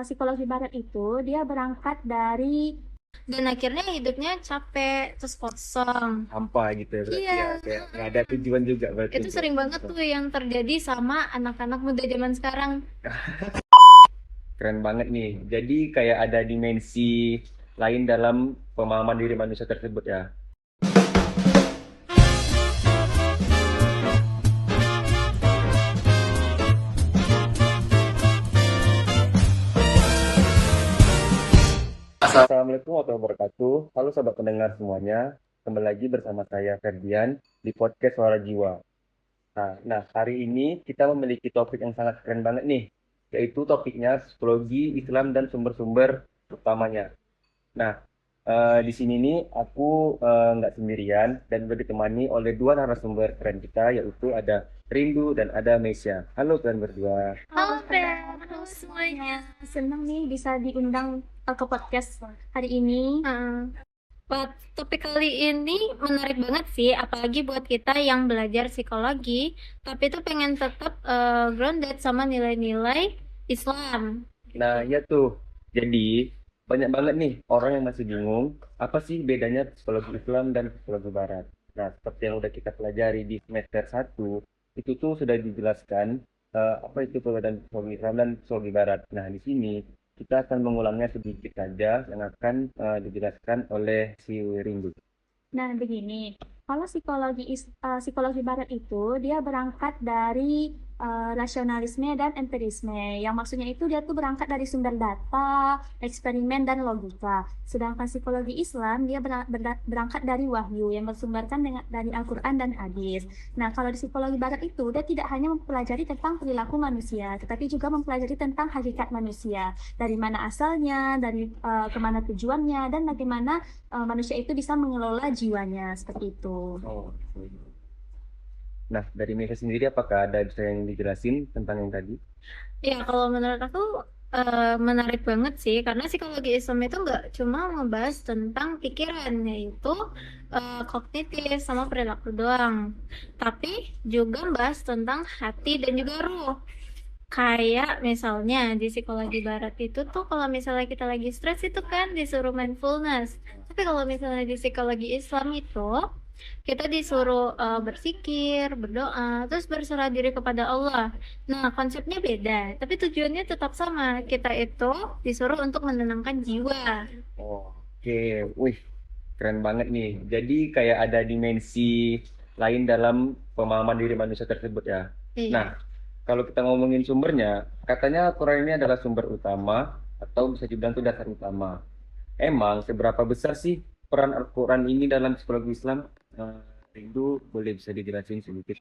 Psikologi barat itu dia berangkat dari dan akhirnya hidupnya capek terus kosong. Hampa gitu ya berarti Iya, ya, kayak nggak ada tujuan juga berarti itu untuk sering banget tuh yang terjadi sama anak-anak muda zaman sekarang. keren banget nih. Jadi kayak ada dimensi lain dalam pemahaman diri manusia tersebut ya. Assalamualaikum warahmatullahi wabarakatuh. Halo sobat pendengar semuanya. Kembali lagi bersama saya Ferdian di podcast Suara Jiwa. Nah, hari ini kita memiliki topik yang sangat keren banget nih, yaitu topiknya psikologi Islam dan sumber-sumber utamanya. Nah, di sini nih aku nggak sendirian dan udah ditemani oleh dua narasumber keren kita, yaitu ada Rindu dan ada Meisya. Halo kalian berdua. Halo Fer, halo semuanya. Senang nih bisa diundang ke podcast hari ini. Buat topik kali ini menarik banget sih, apalagi buat kita yang belajar psikologi, tapi tuh pengen tetap grounded sama nilai-nilai Islam. Nah, ya tuh. Jadi, banyak banget nih orang yang masih bingung apa sih bedanya psikologi Islam dan psikologi Barat. Nah, seperti yang udah kita pelajari di semester 1, itu tuh sudah dijelaskan apa itu perbedaan psikologi Islam dan psikologi Barat. Nah, di sini kita akan mengulangnya sedikit saja yang akan dijelaskan oleh si Rindu. Nah, begini, kalau psikologi barat itu dia berangkat dari rasionalisme dan empirisme. Yang maksudnya itu dia tuh berangkat dari sumber data, eksperimen dan logika. Sedangkan psikologi Islam dia berangkat dari wahyu yang bersumberkan dari Al-Qur'an dan hadis. Nah, kalau di psikologi barat itu dia tidak hanya mempelajari tentang perilaku manusia, tetapi juga mempelajari tentang hakikat manusia, dari mana asalnya, dari kemana tujuannya, dan bagaimana manusia itu bisa mengelola jiwanya seperti itu. Oh, nah, dari Mega sendiri apakah ada bisa yang dijelasin tentang yang tadi? Ya, kalau menurut aku menarik banget sih, karena psikologi Islam itu nggak cuma membahas tentang pikiran, yaitu kognitif sama perilaku doang, tapi juga membahas tentang hati dan juga ruh. Kayak misalnya di psikologi barat itu tuh kalau misalnya kita lagi stres itu kan disuruh mindfulness. Tapi kalau misalnya di psikologi Islam itu kita disuruh berpikir, berdoa, terus berserah diri kepada Allah. Nah, konsepnya beda, tapi tujuannya tetap sama. Kita itu disuruh untuk menenangkan jiwa. Oke, wih, keren banget nih. Jadi kayak ada dimensi lain dalam pemahaman diri manusia tersebut ya. Iya. Nah, kalau kita ngomongin sumbernya, katanya Quran ini adalah sumber utama atau bisa dibilang itu dasar utama. Emang seberapa besar sih peran Al-Quran ini dalam psikologi Islam? Rindu boleh bisa dijelasin sedikit?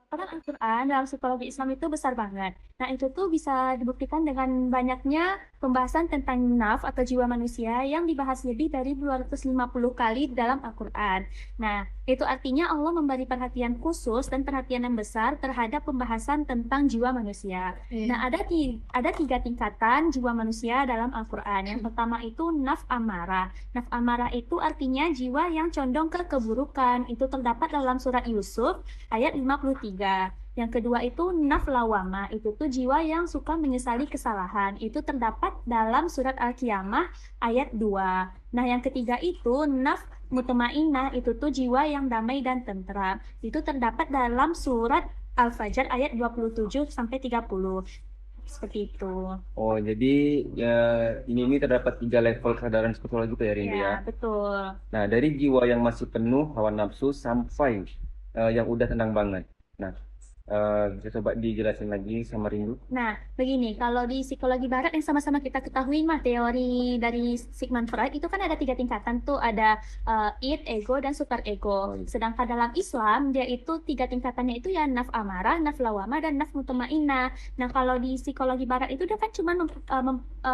Peran Al-Quran dalam psikologi Islam itu besar banget. Nah, itu tuh bisa dibuktikan dengan banyaknya pembahasan tentang naf atau jiwa manusia yang dibahas lebih dari 250 kali dalam Al-Quran. Nah, itu artinya Allah memberi perhatian khusus dan perhatian yang besar terhadap pembahasan tentang jiwa manusia. Iya. Nah, ada tiga tingkatan jiwa manusia dalam Al-Quran. Yang pertama itu naf amarah. Naf amarah itu artinya jiwa yang condong ke keburukan. Itu terdapat dalam surat Yusuf ayat 53. Yang kedua itu naf lawama, itu tuh jiwa yang suka menyesali kesalahan. Itu terdapat dalam surat Al-Qiyamah ayat 2. Nah, yang ketiga itu naf mutmainnah, itu tuh jiwa yang damai dan tentram. Itu terdapat dalam surat Al-Fajr ayat 27 sampai 30. Seperti itu. Oh, jadi ya ini terdapat tiga level kesadaran spiritual gitu ya, Rindu ya? Ya, betul. Nah, dari jiwa yang masih penuh hawa nafsu sampai yang udah tenang banget. Nah, bisa coba dijelasin lagi sama Rindu? Nah, begini, kalau di psikologi barat yang sama-sama kita ketahui mah teori dari Sigmund Freud itu kan ada tiga tingkatan tuh, ada id, ego, dan super ego. Oh, iya. Sedangkan dalam Islam dia itu tiga tingkatannya itu ya naf amarah, naf lawama, dan naf mutmainnah. Nah, kalau di psikologi barat itu dia kan cuma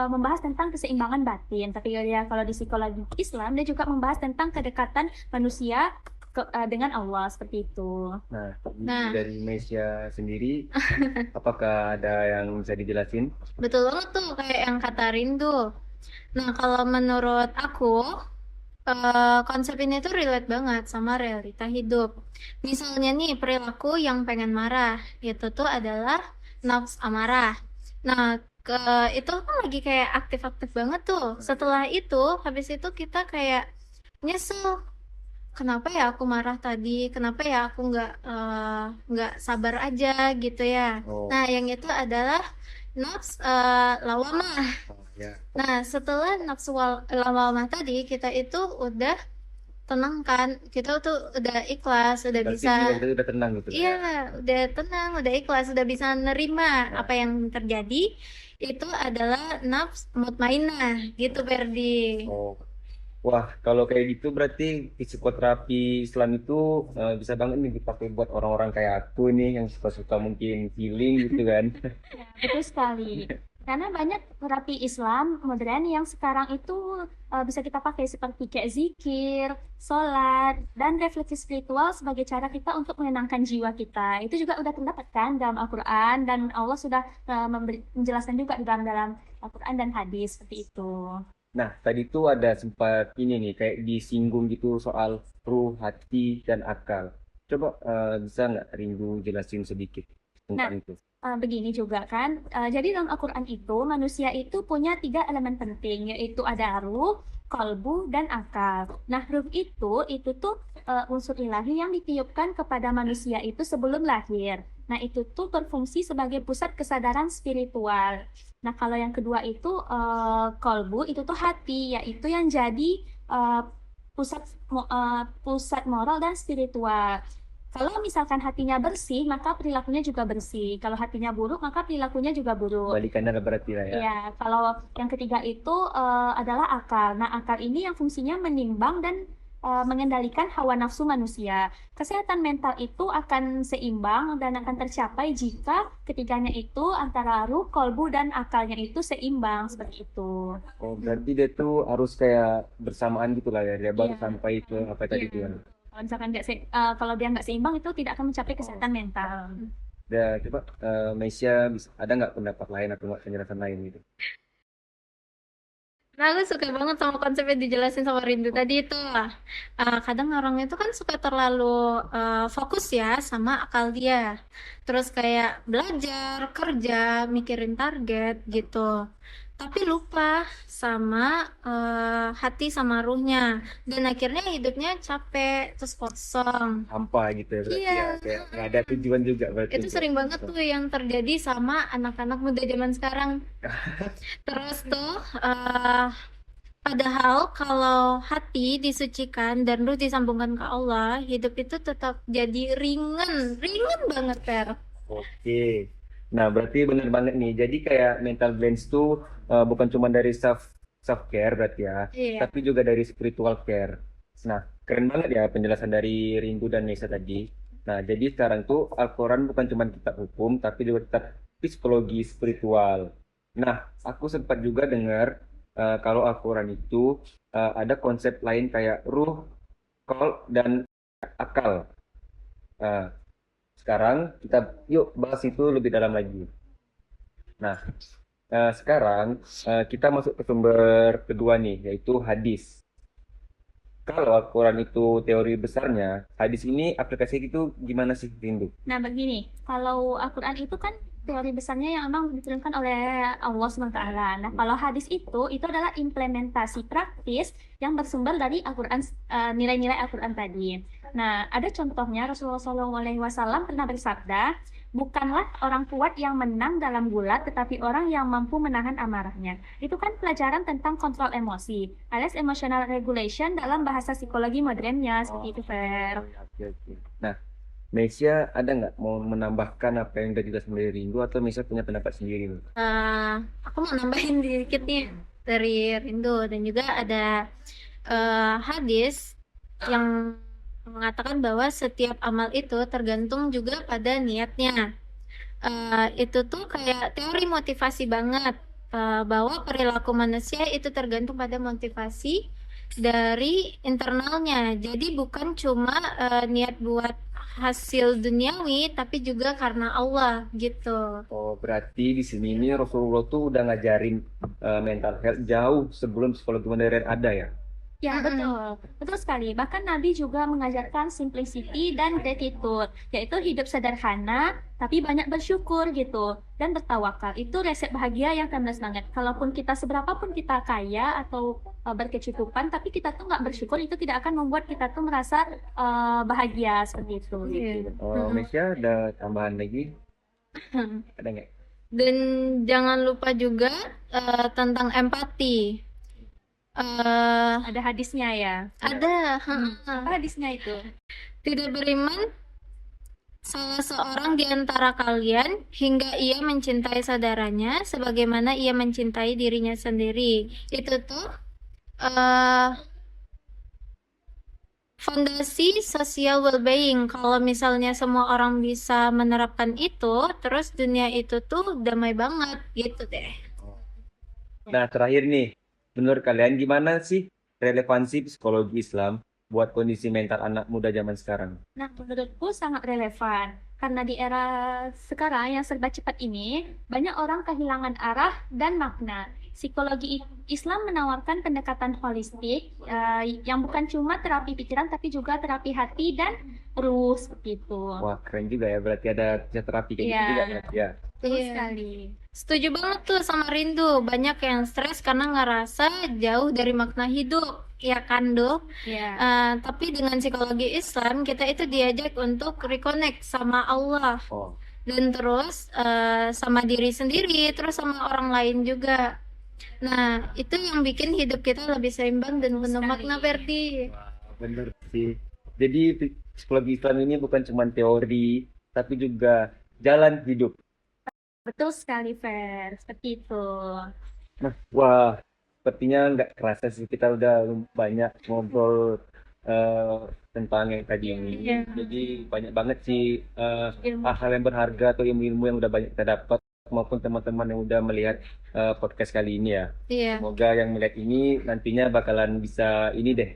membahas tentang keseimbangan batin, tapi ya kalau di psikologi Islam dia juga membahas tentang kedekatan manusia dengan Allah seperti itu. Nah, dari Mesia sendiri, apakah ada yang bisa dijelasin? Betul banget tuh kayak yang kata Rindu. Nah, kalau menurut aku konsep ini tuh relate banget sama realita hidup. Misalnya nih perilaku yang pengen marah, itu tuh adalah nafs amarah. Nah, ke itu kan lagi kayak aktif-aktif banget tuh. Setelah itu, habis itu kita kayak nyesel. Kenapa ya aku marah tadi? Kenapa ya aku nggak sabar aja gitu ya? Oh, Nah, yang itu adalah nafs lawamah. ya. Nah, setelah nafsu lawamah tadi kita itu udah tenang kan? Kita tuh udah ikhlas, udah Berarti bisa. jiwa kita udah tenang gitu lah Iya, ya. udah tenang, udah ikhlas, udah bisa nerima Nah, apa yang terjadi. Itu adalah nafs mutmainah gitu, Ferdi. oh, wah, kalau kayak gitu berarti psikoterapi Islam itu bisa banget nih dipakai buat orang-orang kayak aku nih yang suka-suka mungkin healing gitu kan. Ya, betul sekali. Karena banyak terapi Islam modern yang sekarang itu bisa kita pakai seperti kayak zikir, sholat, dan refleksi spiritual sebagai cara kita untuk menenangkan jiwa kita. Itu juga udah terdapat kan dalam Al-Quran dan Allah sudah menjelaskan juga di dalam Al-Quran dan hadis seperti itu. Nah, tadi tuh ada sempat ini nih kayak disinggung gitu soal ruh, hati, dan akal. Coba bisa nggak Rindu jelasin sedikit Nah, tentang itu? begini juga kan. Jadi dalam Al-Quran itu manusia itu punya tiga elemen penting, yaitu ada ruh, kalbu, dan akal. Nah, ruh itu tuh unsur ilahi yang ditiupkan kepada manusia itu sebelum lahir. Nah, itu tuh berfungsi sebagai pusat kesadaran spiritual. Nah, kalau yang kedua itu kalbu itu tuh hati, yaitu yang jadi eh, pusat moral dan spiritual. Kalau misalkan hatinya bersih, maka perilakunya juga bersih. Kalau hatinya buruk, maka perilakunya juga buruk. Balikannya lah berarti lah ya. Ya, kalau yang ketiga itu adalah akal. Nah, akal ini yang fungsinya menimbang dan mengendalikan hawa nafsu manusia. Kesehatan mental itu akan seimbang dan akan tercapai jika ketiganya itu antara ruh, kolbu, dan akalnya itu seimbang seperti itu. Oh, berarti dia tuh harus kayak bersamaan gitu lah ya. Dia baru Iya. sampai ke apa tadi Iya. tuh kan. Kalau misalkan kalau dia nggak seimbang itu tidak akan mencapai kesehatan mental. Udah, coba Mesia ada nggak pendapat lain atau nggak penjelasan lain gitu? Nah, aku suka banget sama konsep yang dijelasin sama Rindu tadi itu. Kadang orang itu kan suka terlalu fokus ya sama akal dia. Terus kayak belajar, kerja, mikirin target gitu. Tapi lupa sama hati sama ruhnya. Dan akhirnya hidupnya capek, terus kosong. Hampa gitu ya berarti Iya, ya. Kayak nggak ada tujuan juga berarti itu untuk. sering banget tuh yang terjadi sama anak-anak muda zaman sekarang. Terus tuh, padahal kalau hati disucikan dan ruh disambungkan ke Allah, hidup itu tetap jadi ringan, ringan banget, Per. Oke. Nah, berarti benar banget nih. Jadi kayak mental balance tuh bukan cuma dari self care berarti ya, Iya. tapi juga dari spiritual care. Nah, keren banget ya penjelasan dari Rindu dan Nesa tadi. Nah, jadi sekarang tuh Al-Quran bukan cuma kitab hukum, tapi juga kitab psikologi spiritual. Nah, aku sempat juga dengar kalau Al-Quran itu ada konsep lain kayak ruh, kol, dan akal. Nah, sekarang kita yuk bahas itu lebih dalam lagi. Nah, sekarang kita masuk ke sumber kedua nih, yaitu hadis. Kalau Al-Quran itu teori besarnya, hadis ini aplikasi itu gimana sih, Rindu? Nah, begini, kalau Al-Quran itu kan teori besarnya yang memang diturunkan oleh Allah SWT. Nah, kalau hadis itu adalah implementasi praktis yang bersumber dari Al-Quran, nilai-nilai Al-Quran tadi. Nah, ada contohnya Rasulullah SAW pernah bersabda, bukanlah orang kuat yang menang dalam gulat, tetapi orang yang mampu menahan amarahnya. Itu kan pelajaran tentang kontrol emosi, alias emotional regulation dalam bahasa psikologi modernnya, seperti itu, Fer. Oke, oke. Nah, Mesia ada nggak mau menambahkan apa yang udah jelas dari Rindu atau Mesia punya pendapat sendiri nih? Eh, aku mau nambahin dikit nih dari Rindu dan juga ada hadis yang mengatakan bahwa setiap amal itu tergantung juga pada niatnya. Itu tuh kayak teori motivasi banget, bahwa perilaku manusia itu tergantung pada motivasi dari internalnya. Jadi bukan cuma niat buat hasil duniawi, tapi juga karena Allah gitu. Oh, berarti di sini ini Rasulullah tuh udah ngajarin mental health jauh sebelum psikologi modern ada ya? Ya, betul. Betul sekali. Bahkan Nabi juga mengajarkan simplicity dan gratitude, yaitu hidup sederhana tapi banyak bersyukur gitu dan bertawakal. Itu resep bahagia yang timeless banget. Kalaupun kita seberapa pun kita kaya atau berkecukupan, tapi kita tuh nggak bersyukur, itu tidak akan membuat kita tuh merasa bahagia seperti itu. Gitu. Oh, Mesya ada tambahan lagi? Ada nggak? Dan jangan lupa juga tentang empati. Ada hadisnya ya. Ada. Apa hadisnya itu? Tidak beriman salah seorang di antara kalian hingga ia mencintai saudaranya sebagaimana ia mencintai dirinya sendiri. Itu tuh fondasi social well-being. Kalau misalnya semua orang bisa menerapkan itu, terus dunia itu tuh damai banget gitu deh. Nah, terakhir nih, menurut kalian gimana sih relevansi psikologi Islam buat kondisi mental anak muda zaman sekarang? Nah, menurutku sangat relevan karena di era sekarang yang serba cepat ini, banyak orang kehilangan arah dan makna. Psikologi Islam menawarkan pendekatan holistik yang bukan cuma terapi pikiran tapi juga terapi hati dan ruh seperti itu. Wah, keren juga ya. Berarti ada terapi kayak gitu Iya. juga ya. Ya. Betul Iya. sekali. Setuju banget tuh sama Rindu. Banyak yang stres karena ngerasa jauh dari makna hidup. Ya kan, Do? Ya. Tapi dengan psikologi Islam, kita itu diajak untuk reconnect sama Allah. Oh, Dan terus sama diri sendiri, terus sama orang lain juga. Nah, itu yang bikin hidup kita lebih seimbang dan penuh makna, Verdi. bener sih. Jadi psikologi Islam ini bukan cuma teori, tapi juga jalan hidup. Betul sekali, Fer. Seperti itu. Nah, wah, sepertinya nggak kerasa sih kita udah banyak ngobrol tentang yang tadi ini. Iya. Jadi banyak banget sih Ilmu. hal-hal yang berharga atau ilmu-ilmu yang udah banyak kita dapat maupun teman-teman yang udah melihat podcast kali ini ya. Iya. Semoga yang melihat ini nantinya bakalan bisa ini deh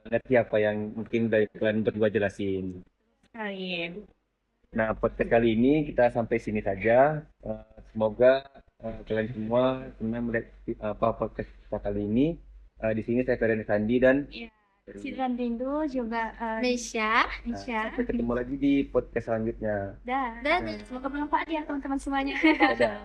ngerti apa yang mungkin dari kalian berdua jelasin. Sekali. Nah, podcast kali ini kita sampai sini saja. Semoga kalian semua senang melihat podcast kita kali ini. Di sini saya Ferdian Sandi dan Sidran Rindu juga Mesya. Insya. sampai ketemu lagi di podcast selanjutnya. Dah. Semoga bermanfaat ya teman-teman semuanya. Dadah.